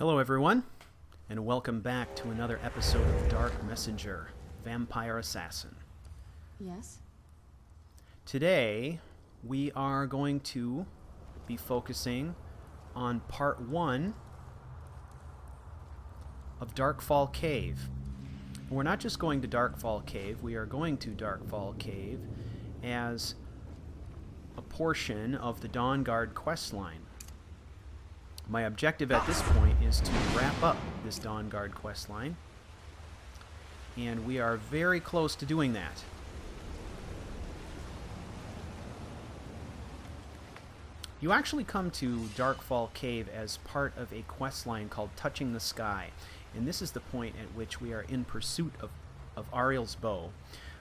Hello everyone, and welcome back to another episode of Dark Messenger, Vampire Assassin. Yes? Today, we are going to be focusing on part 1 of Darkfall Cave. And we're not just going to Darkfall Cave, we are going to Darkfall Cave as a portion of the Dawnguard questline. My objective at this point is to wrap up this Dawnguard questline, and we are very close to doing that. You actually come to Darkfall Cave as part of a questline called Touching the Sky, and this is the point at which we are in pursuit of Auriel's bow.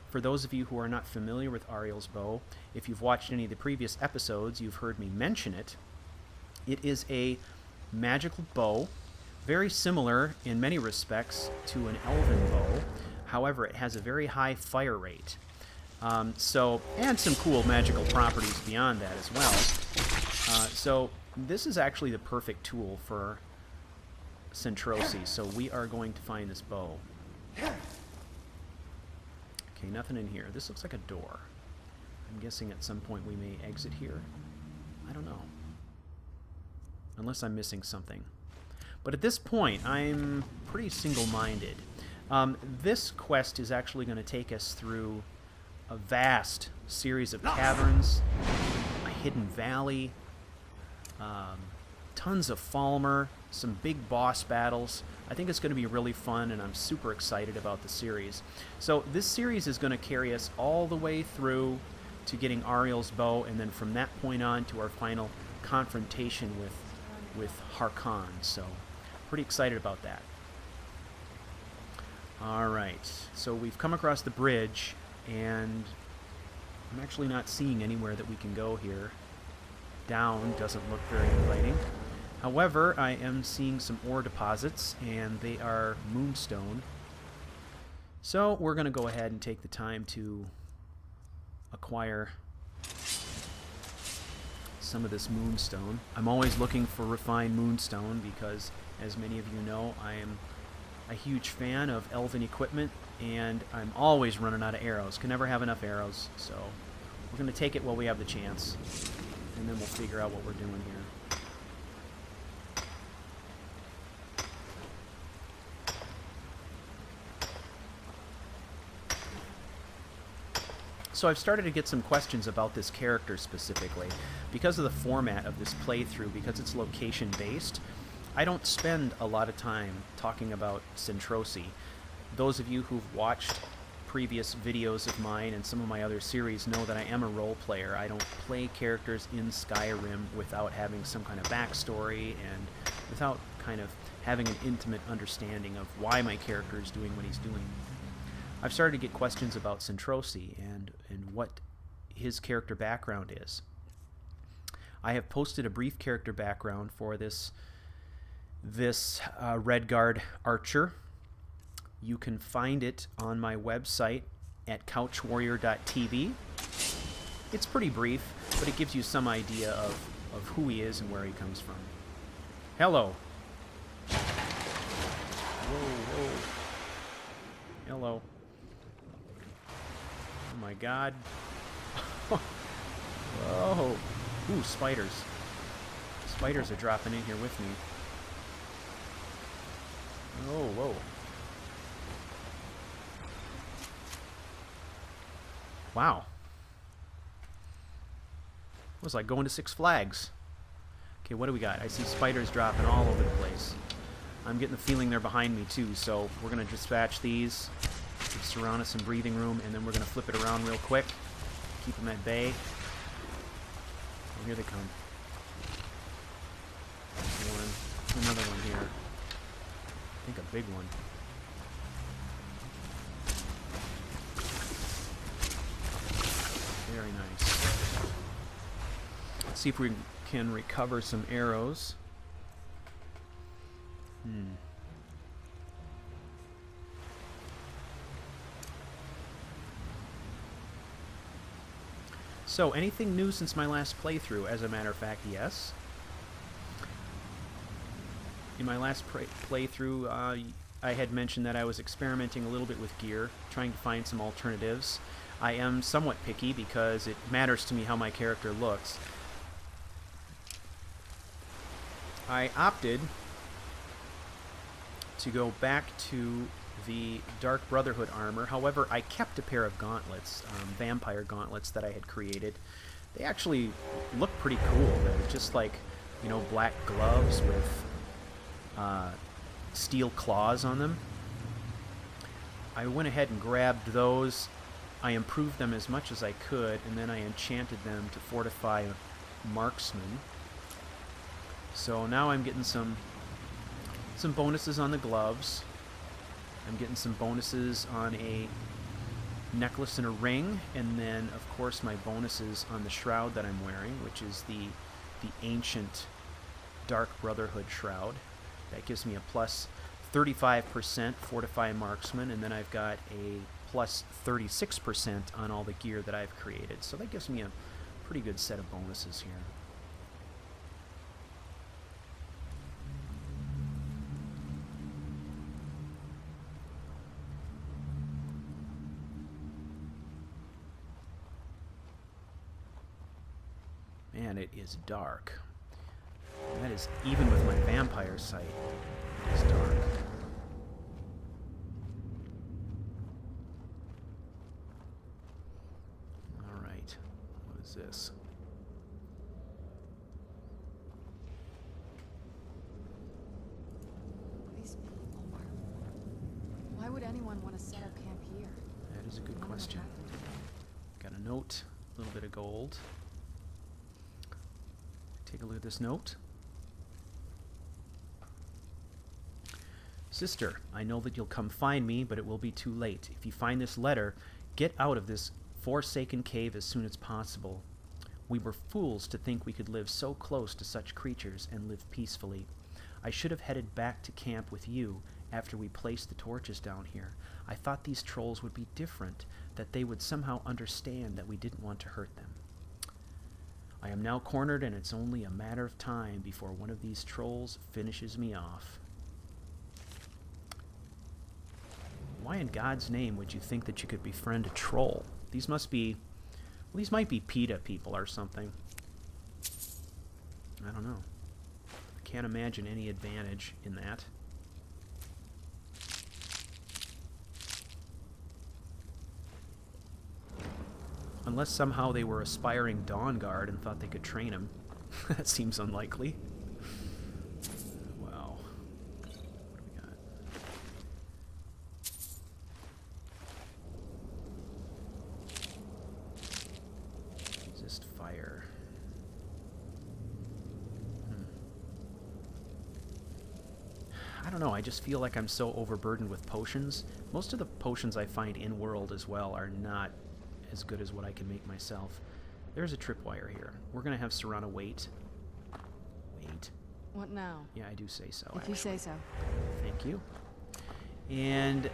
For those of you who are not familiar with Auriel's bow, if you've watched any of the previous episodes, you've heard me mention it. It is a magical bow, very similar in many respects to an elven bow. However, it has a very high fire rate. And some cool magical properties beyond that as well. So this is actually the perfect tool for Sentrosi, so we are going to find this bow. Okay, nothing in here. This looks like a door. I'm guessing at some point we may exit here. I don't know. Unless I'm missing something. But at this point, I'm pretty single-minded. This quest is actually going to take us through a vast series of caverns, a hidden valley, tons of Falmer, some big boss battles. I think it's going to be really fun, and I'm super excited about the series. So this series is going to carry us all the way through to getting Auriel's bow, and then from that point on to our final confrontation with Harkon. So pretty excited about that. Alright, so we've come across the bridge, and I'm actually not seeing anywhere that we can go here. Down doesn't look very inviting. However, I am seeing some ore deposits, and they are moonstone. So we're going to go ahead and take the time to acquire some of this moonstone. I'm always looking for refined moonstone because, as many of you know, I am a huge fan of elven equipment, and I'm always running out of arrows. Can never have enough arrows, so we're going to take it while we have the chance, and then we'll figure out what we're doing here. So I've started to get some questions about this character specifically. Because of the format of this playthrough, because it's location-based, I don't spend a lot of time talking about Sentrosi. Those of you who've watched previous videos of mine and some of my other series know that I am a role player. I don't play characters in Skyrim without having some kind of backstory and without kind of having an intimate understanding of why my character is doing what he's doing. I've started to get questions about Sentrosi and what his character background is. I have posted a brief character background for this Redguard archer. You can find it on my website at CouchWarrior.tv. It's pretty brief, but it gives you some idea of who he is and where he comes from. Hello. Whoa, whoa. Hello. Oh my god. Oh. Ooh, spiders. Spiders are dropping in here with me. Oh, whoa. Wow. It was like going to Six Flags. Okay, what do we got? I see spiders dropping all over the place. I'm getting the feeling they're behind me too, so we're going to dispatch these. Give Serana some breathing room, and then we're going to flip it around real quick. Keep them at bay. Oh, here they come. There's one. Another one here. I think a big one. Very nice. Let's see if we can recover some arrows. So, anything new since my last playthrough? As a matter of fact, yes. In my last playthrough, I had mentioned that I was experimenting a little bit with gear, trying to find some alternatives. I am somewhat picky because it matters to me how my character looks. I opted to go back to the Dark Brotherhood armor. However, I kept a pair of gauntlets, vampire gauntlets that I had created. They actually look pretty cool. They're just like, you know, black gloves with steel claws on them. I went ahead and grabbed those. I improved them as much as I could, and then I enchanted them to fortify marksman. So now I'm getting some bonuses on the gloves. I'm getting some bonuses on a necklace and a ring, and then of course my bonuses on the shroud that I'm wearing, which is the ancient Dark Brotherhood shroud. That gives me a plus 35% fortify marksman, and then I've got a plus 36% on all the gear that I've created. So that gives me a pretty good set of bonuses here. Man, it is dark. That is, even with my vampire sight, it is dark. Alright, what is this? These people are... Why would anyone want to set up camp here? That is a good question. Got a note, a little bit of gold. Take a look at this note. Sister, I know that you'll come find me, but it will be too late. If you find this letter, get out of this forsaken cave as soon as possible. We were fools to think we could live so close to such creatures and live peacefully. I should have headed back to camp with you after we placed the torches down here. I thought these trolls would be different, that they would somehow understand that we didn't want to hurt them. I am now cornered, and it's only a matter of time before one of these trolls finishes me off. Why in God's name would you think that you could befriend a troll? These must be... well, these might be PETA people or something. I don't know. I can't imagine any advantage in that. Unless somehow they were aspiring Dawn Guard and thought they could train him. That seems unlikely. Wow. What do we got? Resist fire. I don't know, I just feel like I'm so overburdened with potions. Most of the potions I find in-world as well are not as good as what I can make myself. There's a tripwire here. We're going to have Serana wait. Wait. What now? Yeah, I do say so, If you say so. Thank you. And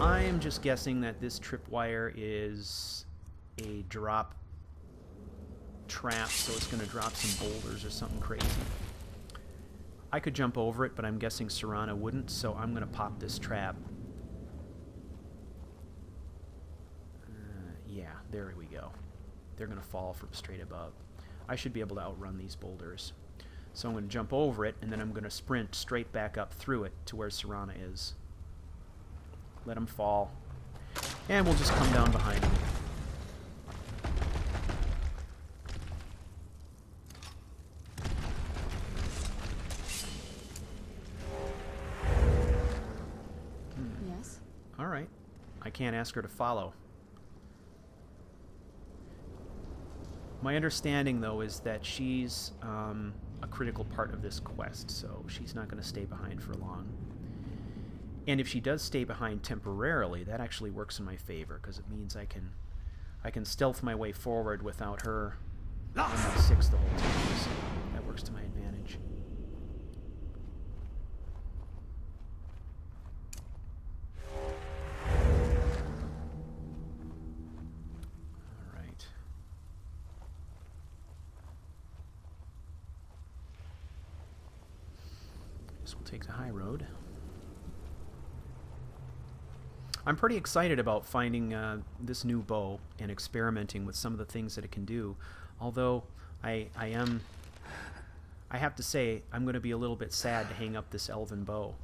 I am just guessing that this tripwire is a drop trap, so it's going to drop some boulders or something crazy. I could jump over it, but I'm guessing Serana wouldn't, so I'm going to pop this trap. Yeah, there we go. They're going to fall from straight above. I should be able to outrun these boulders. So I'm going to jump over it, and then I'm going to sprint straight back up through it to where Serana is. Let him fall. And we'll just come down behind him. Yes? Alright. I can't ask her to follow. My understanding, though, is that she's a critical part of this quest, so she's not going to stay behind for long. And if she does stay behind temporarily, that actually works in my favor, because it means I can stealth my way forward without her on my 6 the whole time, so that works to my advantage. Guess we'll take the high road. I'm pretty excited about finding this new bow and experimenting with some of the things that it can do. Although I have to say I'm going to be a little bit sad to hang up this elven bow.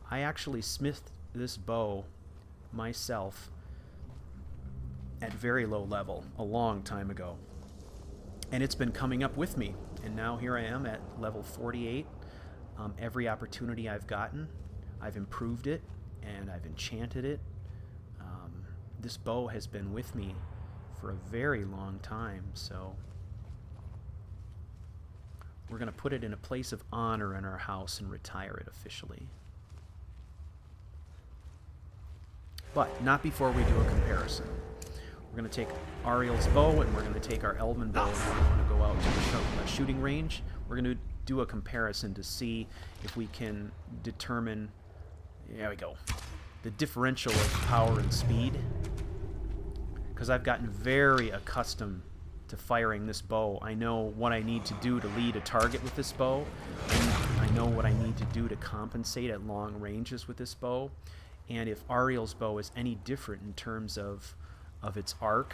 I actually smithed this bow myself at very low level a long time ago. And it's been coming up with me. And now here I am at level 48. Every opportunity I've gotten, I've improved it and I've enchanted it. This bow has been with me for a very long time, so we're going to put it in a place of honor in our house and retire it officially. But not before we do a comparison. We're going to take Auriel's bow and we're going to take our elven bow and we're going to go out to a shooting range. We're going to do a comparison to see if we can determine, there we go, the differential of power and speed. Because I've gotten very accustomed to firing this bow. I know what I need to do to lead a target with this bow. I know what I need to do to compensate at long ranges with this bow. And if Auriel's bow is any different in terms of its arc,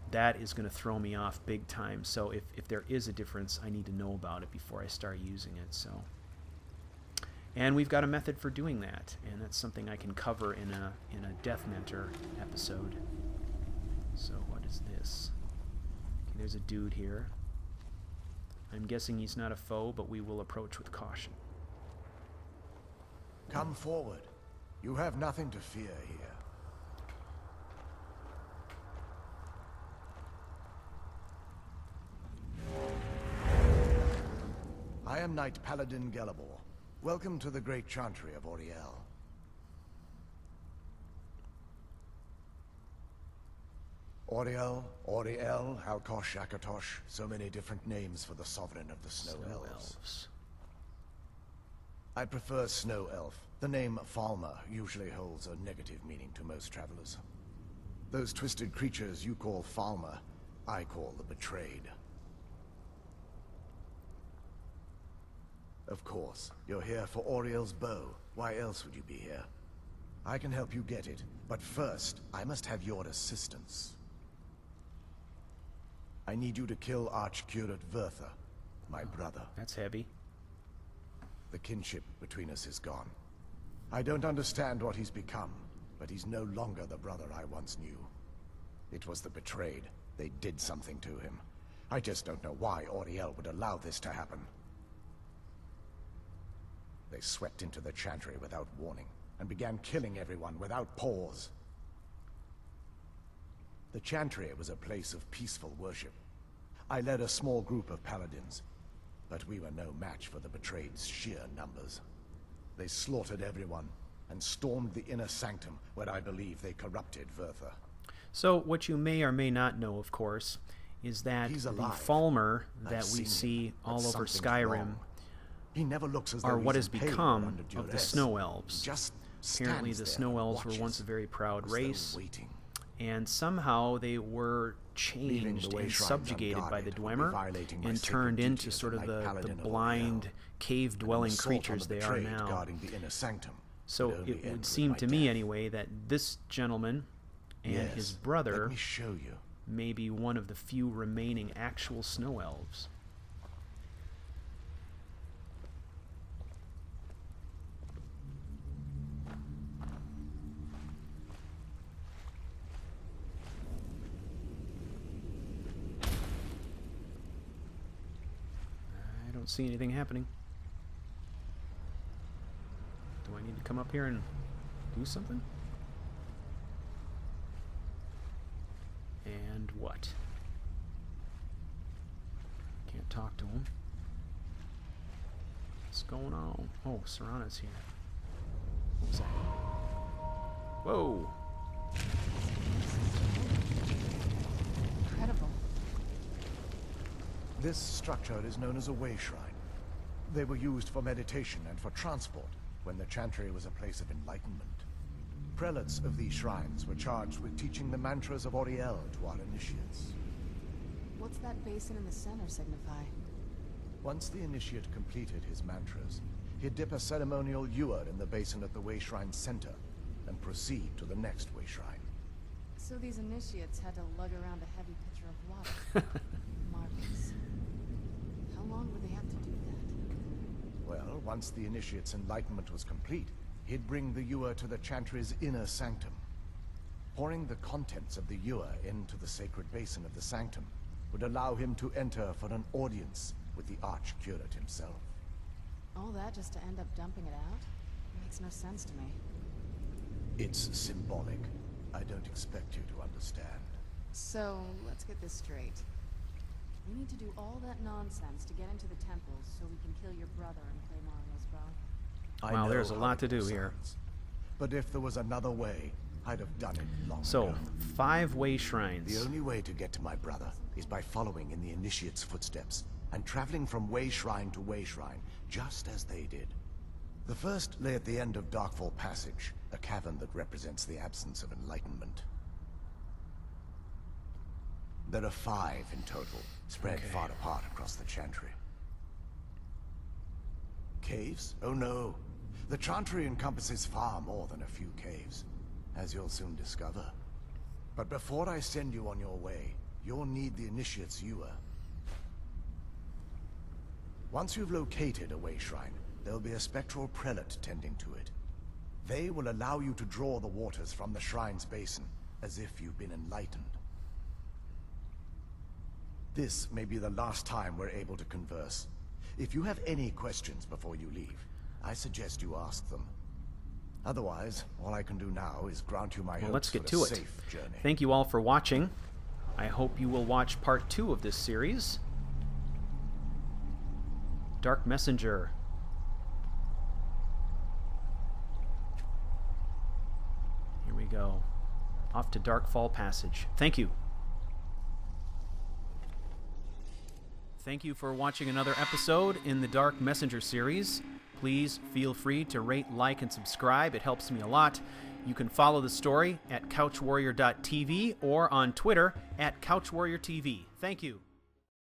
that is going to throw me off big time. So if there is a difference, I need to know about it before I start using it. So, and we've got a method for doing that, and that's something I can cover in a Death Mentor episode. So what is this? Okay, there's a dude here. I'm guessing he's not a foe, but we will approach with caution. Come forward. You have nothing to fear here. I am Knight-paladin Gelabor. Welcome to the great chantry of Auriel. Auriel, Alkosh, Akatosh, so many different names for the sovereign of the Snow Elves. I prefer Snow Elf. The name Falmer usually holds a negative meaning to most travelers. Those twisted creatures you call Falmer, I call the Betrayed. Of course, you're here for Auriel's bow. Why else would you be here? I can help you get it, but first, I must have your assistance. I need you to kill Archcurate Vertha, my brother. That's heavy. The kinship between us is gone. I don't understand what he's become, but he's no longer the brother I once knew. It was the Betrayed. They did something to him. I just don't know why Auriel would allow this to happen. They swept into the chantry without warning, and began killing everyone without pause. The chantry was a place of peaceful worship. I led a small group of paladins, but we were no match for the Betrayed's sheer numbers. They slaughtered everyone, and stormed the inner sanctum, where I believe they corrupted Vertha. So, what you may or may not know, of course, is that the Falmer that we see all over Skyrim he never looks as though are what has he's in pain or become under of the duress. Snow Elves. Just Apparently the stands Snow there and Elves were watches, once a very proud as though race, waiting. and somehow they were Leaving changed the way and shrines subjugated by the unguarded would be Dwemer violating my and sacred turned duty into as sort of the Knight-paladin of blind, Auriel. cave-dwelling An assault on creatures the they are Betrayed now. guarding the inner sanctum So would only it end would with seem my to me, death. anyway, that this gentleman and Yes, his brother let me show you. may be one of the few remaining actual Snow Elves. I don't see anything happening. Do I need to come up here and do something? And what? Can't talk to him. What's going on? Oh, Serana's here. What was that? Whoa! Incredible. This structure is known as a way shrine. They were used for meditation and for transport when the chantry was a place of enlightenment. Prelates of these shrines were charged with teaching the mantras of Auriel to our initiates. What's that basin in the center signify? Once the initiate completed his mantras, he'd dip a ceremonial ewer in the basin at the way shrine's center, and proceed to the next way shrine. So these initiates had to lug around a heavy pitcher of water. Marvelous. How long would they have to do that? Well, once the initiate's enlightenment was complete, he'd bring the ewer to the chantry's inner sanctum. Pouring the contents of the ewer into the sacred basin of the sanctum would allow him to enter for an audience with the arch-curate himself. All that just to end up dumping it out? Makes no sense to me. It's symbolic. I don't expect you to understand. So, let's get this straight. We need to do all that nonsense to get into the temples so we can kill your brother and claim Auriel's bow. I Wow, know there's a how lot to it do all here. sounds, but if there was another way, I'd have done it long So, ago. 5 way The shrines. only way to get to my brother is by following in the initiate's footsteps and traveling from way shrine to way shrine, just as they did. The first lay at the end of Darkfall Passage, a cavern that represents the absence of enlightenment. There are 5 in total, spread Okay. far apart across the chantry. Caves? Oh no. The chantry encompasses far more than a few caves, as you'll soon discover. But before I send you on your way, you'll need the initiate's ewer. Once you've located a way shrine, there'll be a spectral prelate tending to it. They will allow you to draw the waters from the shrine's basin, as if you've been enlightened. This may be the last time we're able to converse. If you have any questions before you leave, I suggest you ask them. Otherwise, all I can do now is grant you my Well, hopes let's get for to a it. safe journey. Thank you all for watching. I hope you will watch part 2 of this series. Dark Messenger. Here we go. Off to Darkfall Passage. Thank you. Thank you for watching another episode in the Dark Messenger series. Please feel free to rate, like, and subscribe. It helps me a lot. You can follow the story at CouchWarrior.tv or on Twitter at CouchWarriorTV. Thank you.